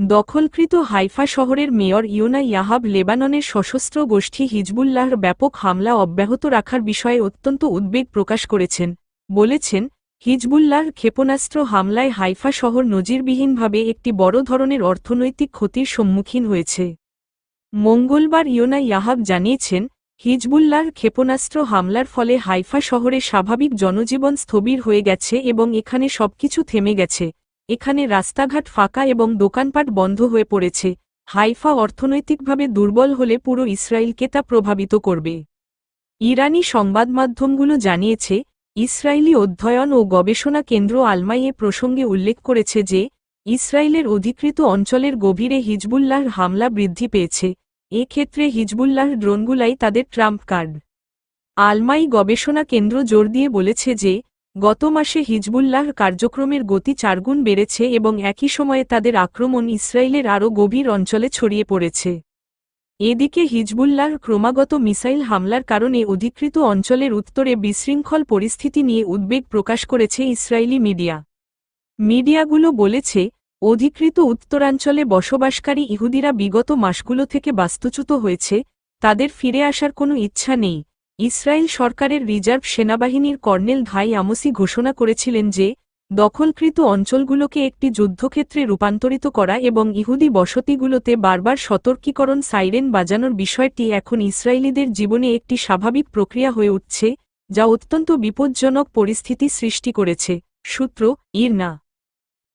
দখলকৃত Haifa শহরের mayor Yona ইয়াহাব লেবাননের সশস্ত্র গোষ্ঠী হিজবুল্লাহর ব্যাপক হামলা অব্যাহত রাখার বিষয়ে অত্যন্ত উদ্বেগ প্রকাশ করেছেন, বলেছেন, হিজবুল্লাহর ক্ষেপণাস্ত্র হামলায় হাইফা শহর নজিরবিহীনভাবে একটি বড় ধরনের অর্থনৈতিক ক্ষতির সম্মুখীন হয়েছে। মঙ্গলবার ইয়োনা ইয়াহাব জানিয়েছেন, হিজবুল্লাহর ক্ষেপণাস্ত্র হামলার ফলে হাইফা শহরে স্বাভাবিক জনজীবন স্থবির হয়ে গেছে এবং এখানে সবকিছু থেমে গেছে। এখানে রাস্তাঘাট ফাঁকা এবং দোকানপাট বন্ধ হয়ে পড়েছে। হাইফা অর্থনৈতিকভাবে দুর্বল হলে পুরো ইসরায়েলকে তা প্রভাবিত করবে। ইরানি সংবাদমাধ্যমগুলো জানিয়েছে, ইসরায়েলি অধ্যয়ন ও গবেষণা কেন্দ্র আলমাই এ প্রসঙ্গে উল্লেখ করেছে যে, ইসরায়েলের অধিকৃত অঞ্চলের গভীরে হিজবুল্লাহর হামলা বৃদ্ধি পেয়েছে। এ ক্ষেত্রে হিজবুল্লাহর ড্রোনগুলাই তাদের ট্রাম্প কার্ড। আলমাই গবেষণা কেন্দ্র জোর দিয়ে বলেছে যে, গত মাসে হিজবুল্লাহর কার্যক্রমের গতি 4 গুণ বেড়েছে এবং একই সময়ে তাদের আক্রমণ ইসরায়েলের আরও গভীর অঞ্চলে ছড়িয়ে পড়েছে। এদিকে হিজবুল্লাহর ক্রমাগত মিসাইল হামলার কারণে অধিকৃত অঞ্চলের উত্তরে বিশৃঙ্খল পরিস্থিতি নিয়ে উদ্বেগ প্রকাশ করেছে ইসরায়েলি মিডিয়াগুলো বলেছে, অধিকৃত উত্তরাঞ্চলে বসবাসকারী ইহুদিরা বিগত মাসগুলো থেকে বাস্তুচ্যুত হয়েছে, তাদের ফিরে আসার কোনো ইচ্ছা নেই। ইসরায়েল সরকারের রিজার্ভ সেনাবাহিনীর কর্নেল ঘাই আমসি ঘোষণা করেছিলেন যে, দখলকৃত অঞ্চলগুলোকে একটি যুদ্ধক্ষেত্রে রূপান্তরিত করা এবং ইহুদি বসতিগুলোতে বারবার সতর্কীকরণ সাইরেন বাজানোর বিষয়টি এখন ইসরায়েলিদের জীবনে একটি স্বাভাবিক প্রক্রিয়া হয়ে উঠছে, যা অত্যন্ত বিপজ্জনক পরিস্থিতি সৃষ্টি করেছে। সূত্র, ইরনা।